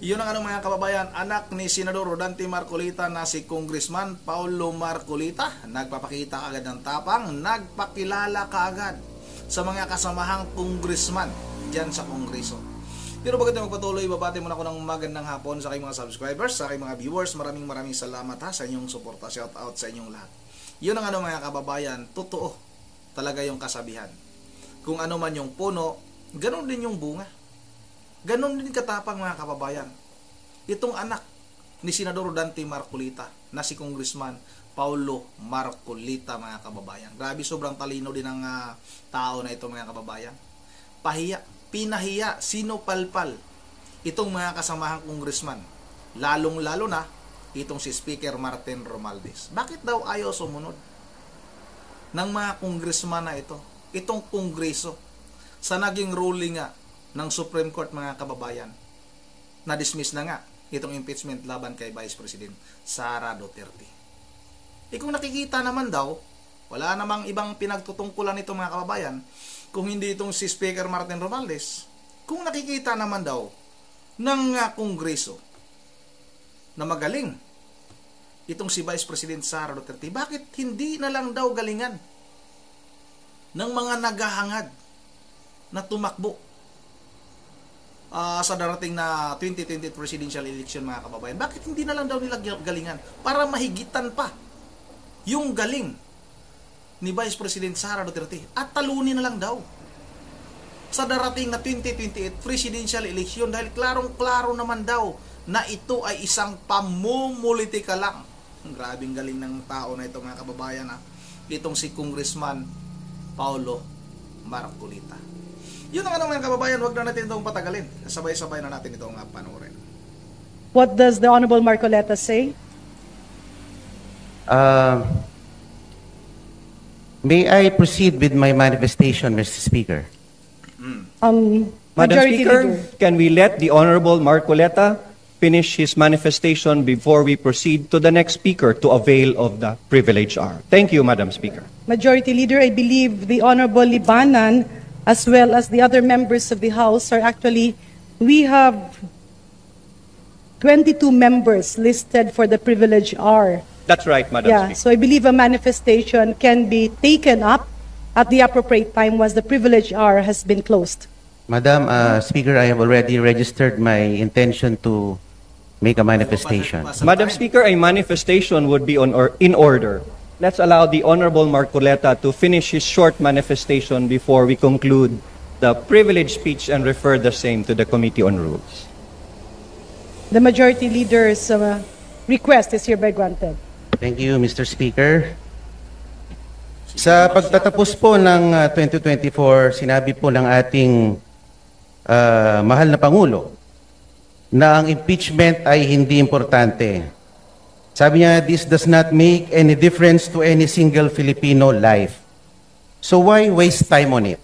Yun ang mga kababayan, anak ni Senador Rodante Marcolita na si Congressman Paulo Marcolita, nagpapakita agad ng tapang, nagpakilala kaagad sa mga kasamahang congressman dyan sa Kongreso. Pero bago tayo magpatuloy, babati muna ako ng magandang hapon sa aking mga subscribers, sa aking mga viewers. Maraming salamat sa inyong suporta. Shout out sa inyong lahat. Yun ang mga kababayan, totoo talaga yung kasabihan. Kung ano man yung puno, ganun din yung bunga. Ganon din katapang mga kababayan. Itong anak ni Senador Rodante Marcolita na si Congressman Paulo Marcolita mga kababayan. Grabe, sobrang talino din ng tao na ito mga kababayan. Pinahiya, sinupalpal itong mga kasamahang congressman. Lalong-lalo na itong si Speaker Martin Romualdez. Bakit daw ayaw sumunod ng mga congressman na ito? Itong kongreso sa naging ruling nga ng Supreme Court mga kababayan, na-dismiss na nga itong impeachment laban kay Vice President Sara Duterte. Kung nakikita naman daw, wala namang ibang pinagtutungkulan nito mga kababayan, kung hindi itong si Speaker Martin Romualdez. Kung nakikita naman daw ng Kongreso na magaling itong si Vice President Sara Duterte, bakit hindi na lang daw galingan ng mga naghahangad na tumakbo sa darating na 2020 presidential election mga kababayan? Bakit hindi na lang daw nila galingan para mahigitan pa yung galing ni Vice President Sara Duterte at talunin na lang daw sa darating na 2028 presidential election, dahil klarong-klaro naman daw na ito ay isang pamumulitika lang. Grabing galing ng tao na ito mga kababayan, itong si Congressman Paulo Marcolita. Yun ang mga kababayan, wag na natin itong patagalin. Sabay-sabay na natin itong panoorin. What does the Honorable Marcolita say? May I proceed with my manifestation, Mr. Speaker? Madam Majority Speaker, Leader. can we let the Honorable Marcoleta finish his manifestation before we proceed to the next speaker to avail of the privilege hour? Thank you, Madam Speaker. Majority Leader, I believe the Honorable Libanan as well as the other members of the House are actually, we have 22 members listed for the privilege hour. That's right, Madam Yeah, Speaker. so I believe a manifestation can be taken up at the appropriate time once the privilege hour has been closed. Madam Speaker, I have already registered my intention to make a manifestation. Madam Speaker, a manifestation would be in order. Let's allow the Honorable Marcoleta to finish his short manifestation before we conclude the privilege speech and refer the same to the Committee on Rules. The Majority Leader's request is hereby granted. Thank you, Mr. Speaker. Sa pagtatapos po ng 2024, sinabi po ng ating mahal na Pangulo na ang impeachment ay hindi importante. Sabi niya, this does not make any difference to any single Filipino life. So why waste time on it?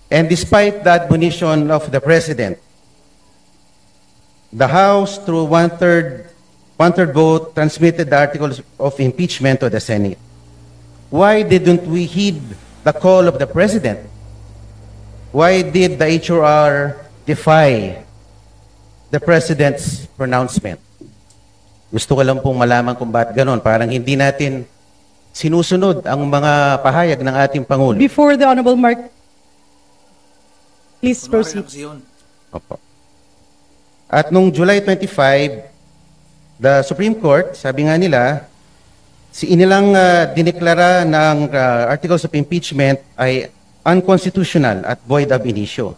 And despite the admonition of the President, the House, through one-third vote, transmitted the articles of impeachment to the Senate. Why didn't we heed the call of the President? Why did the HRR defy the President's pronouncement? Gusto ko lang pong malaman kung bakit ganon. Parang hindi natin sinusunod ang mga pahayag ng ating Pangulo. Before the Honorable please proceed. Opo. At nung July 25, the Supreme Court, sabi nga nila, inilang dineklara ng articles of impeachment ay unconstitutional at void ab initio.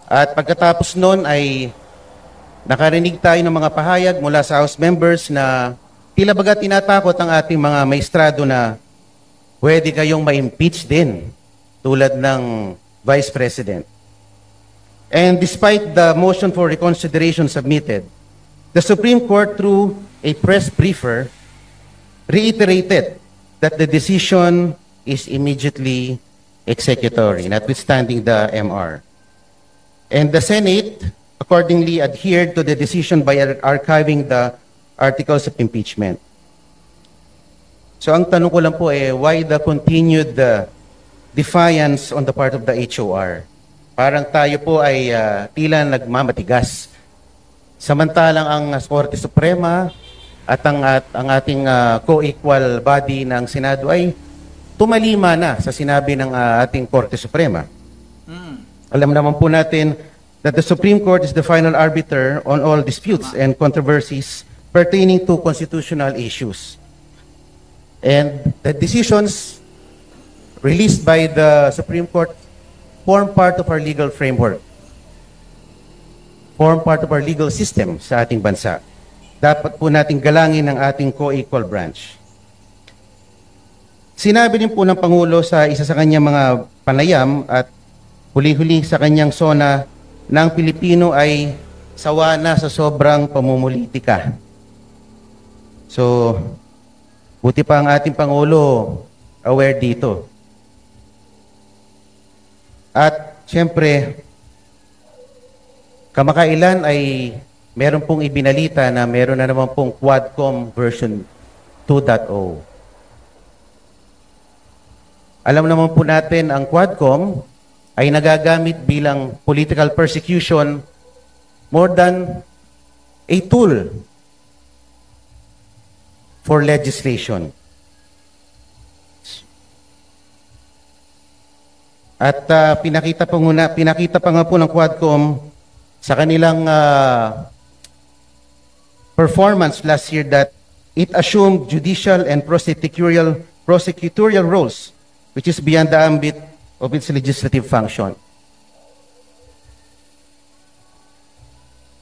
At pagkatapos nun ay nakarinig tayo ng mga pahayag mula sa House members na tila baga tinatakot ang ating mga maestrado na pwede kayong ma-impeach din tulad ng Vice President. And despite the motion for reconsideration submitted, the Supreme Court, through a press briefer, reiterated that the decision is immediately executory, notwithstanding the MR. And the Senate accordingly adhered to the decision by archiving the articles of impeachment. So ang tanong ko lang po why the continued defiance on the part of the HOR? Parang tayo po ay tila nagmamatigas Samantalang ang Korte Suprema at ang ating co-equal body ng Senado ay tumalima na sa sinabi ng ating Korte Suprema. Alam naman po natin that the Supreme Court is the final arbiter on all disputes and controversies pertaining to constitutional issues. And the decisions released by the Supreme Court form part of our legal framework, form part of our legal system sa ating bansa. Dapat po nating galangin ang ating co-equal branch. Sinabi din po ng Pangulo sa isa sa kanyang mga panayam at huli-huli sa kanyang SONA na ang Pilipino ay sawa na sa sobrang pamumulitika. So, buti pa ang ating Pangulo aware dito. At siyempre, kamakailan ay meron pong ibinalita na meron na naman pong Quadcom version 2.0. Alam naman po natin ang Quadcom ay nagagamit bilang political persecution more than a tool for legislation. At pinakita pa nga po ng Quadcom sa kanilang performance last year that it assumed judicial and prosecutorial roles, which is beyond the ambit of its legislative function.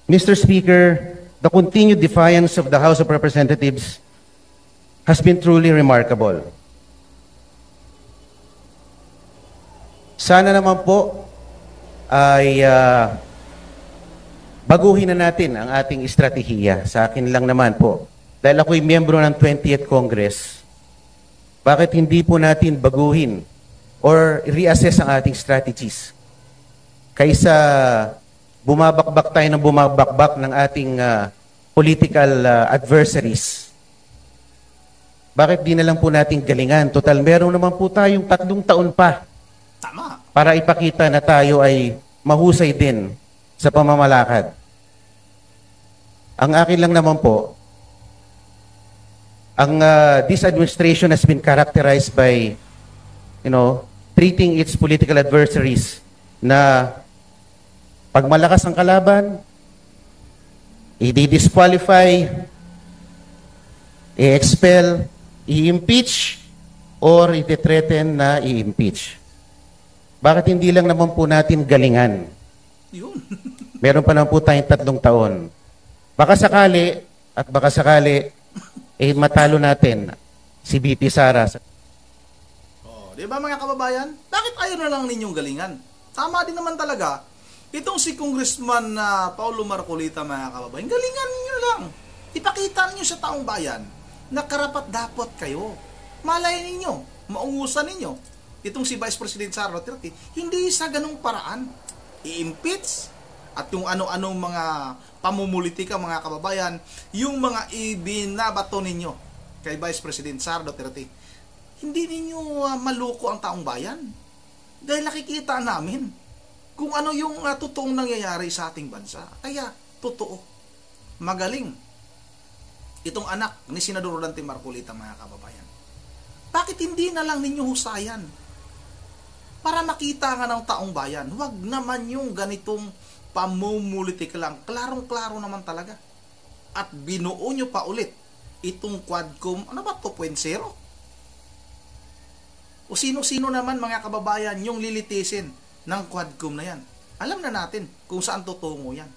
Mr. Speaker, the continued defiance of the House of Representatives has been truly remarkable. Sana naman po ay baguhin na natin ang ating estratehiya. Sa akin lang naman po. Dahil ako'y miyembro ng 20th Congress, bakit hindi po natin baguhin or reassess ang ating strategies? Kaysa bumabakbak tayo ng bumabakbak ng ating political adversaries. Bakit di na lang po natin galingan? Total, meron naman po tayong 3 taon pa. Tama. Para ipakita na tayo ay mahusay din sa pamamalakad. Ang akin lang naman po, this administration has been characterized by, treating its political adversaries na pag malakas ang kalaban, i-disqualify, i-expel, i-impeach, or i-threaten na i-impeach. Bakit hindi lang naman po natin galingan? Yun. Meron pa naman po tayong 3 taon. Baka sakali, matalo natin si BP Sara. Di ba mga kababayan? Bakit ayaw na lang ninyong galingan? Tama din naman talaga. Itong si Congressman Paulo Marcolita, mga kababayan, galingan niyo lang. Ipakita niyo sa taong bayan na karapat-dapat kayo. Malay ninyo, maungusan ninyo. Itong si Vice President Sara Duterte, hindi sa ganung paraan. I-impeach at yung ano-anong mga pamumulitika, mga kababayan, yung mga ibinabato ninyo kay Vice President Sara Duterte, hindi ninyo maluko ang taong bayan. Dahil nakikita namin kung ano yung totoong nangyayari sa ating bansa. Kaya, totoo. Magaling. Itong anak ni Senador Dante Marcolita, mga kababayan. Bakit hindi na lang ninyo husayan? Para makita nga ng taong bayan. Huwag naman yung ganitong pamumulitika lang. Klarong-klaro naman talaga. At binuo nyo pa ulit itong Quadcom, 2.0? O sino-sino naman, mga kababayan, yung lilitisin ng Quadcom na yan. Alam na natin kung saan tutungo yan.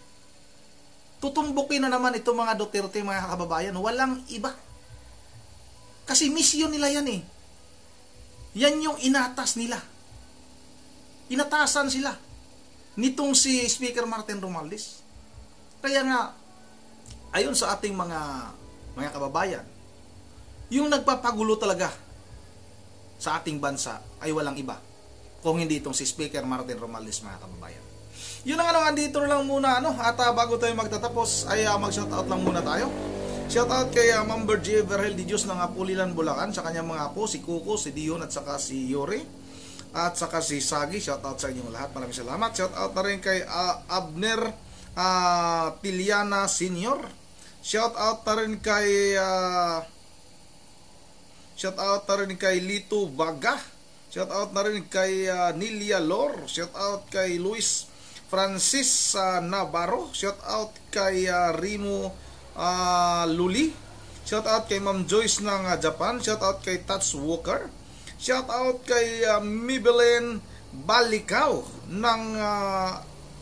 Tutumbukin na naman itong mga Duterte, mga kababayan. Walang iba. Kasi misyon nila yan eh. Yan yung inatas nila. Inatasan sila nitong si Speaker Martin Romualdez. Kaya nga, ayon sa ating mga kababayan, yung nagpapagulo talaga sa ating bansa ay walang iba kung hindi itong si Speaker Martin Romualdez, mga kababayan. Yun ang andito na lang muna at bago tayo magtatapos ay mag-shoutout lang muna tayo. Shoutout kay Ma'am Bergie Verhel Di Diyos ng Pulilan, Bulacan, sa kanyang mga apo, si Kuko, si Dion at saka si Yuri at saka si Sagi. Shoutout sa inyong lahat, maraming salamat. Shoutout na rin kay Abner Tiliana Senior. Shout out na rin kay Lito Baga. Shout out na rin kay Nilia Lor. Shout out kay Luis Francis Navarro. Shout out kay Rimo Luli. Shout out kay Ma'am Joyce ng Japan. Shout out kay Tats Walker. Shout out kay Mibelen Balikaw ng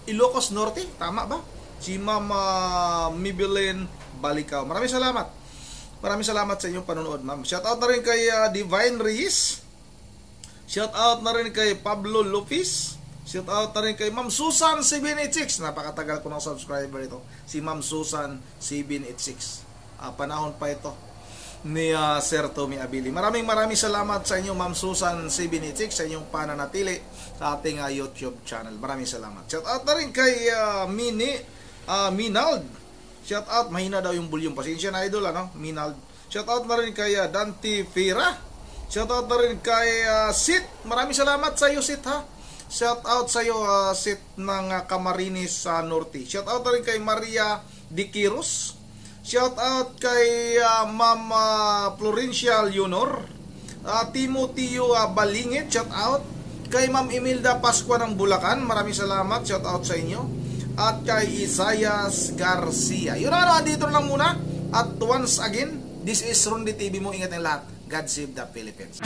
Ilocos Norte. Tama ba? Si Ma'am Mibelen Balikaw. Maraming salamat. Maraming salamat sa inyong panonood, ma'am. Shout out na rin kay Divine Reyes. Shout out na rin kay Pablo Lopez. Shout out na rin kay Ma'am Susan 786. Napakatagal ko ng subscriber ito. Si Ma'am Susan 786. Panahon pa ito ni Sir Tommy Abili. Maraming salamat sa inyo, Ma'am Susan 786, sa inyong pananatili sa ating YouTube channel. Maraming salamat. Shout out na rin kay Minald. Shout out, mahina daw yung volume. Pasensya na, idol, ano? Minald. Shout out na rin kay Dante Fira. Shout out na rin kay Sit. Maraming salamat sa iyo, Sit, ha? Shout out sa iyo, Sit ng Camarines Norte. Shout out na rin kay Maria Diquiros. Shout out kay Ma'am Florencia Leonor. Timoteo Balingit. Shout out kay Ma'am Imelda Pascua ng Bulacan. Maraming salamat. Shout out sa inyo. At kay Isaias Garcia. Yun na, dito lang muna. At once again, this is Rondy TV mo. Ingat ng lahat. God save the Philippines.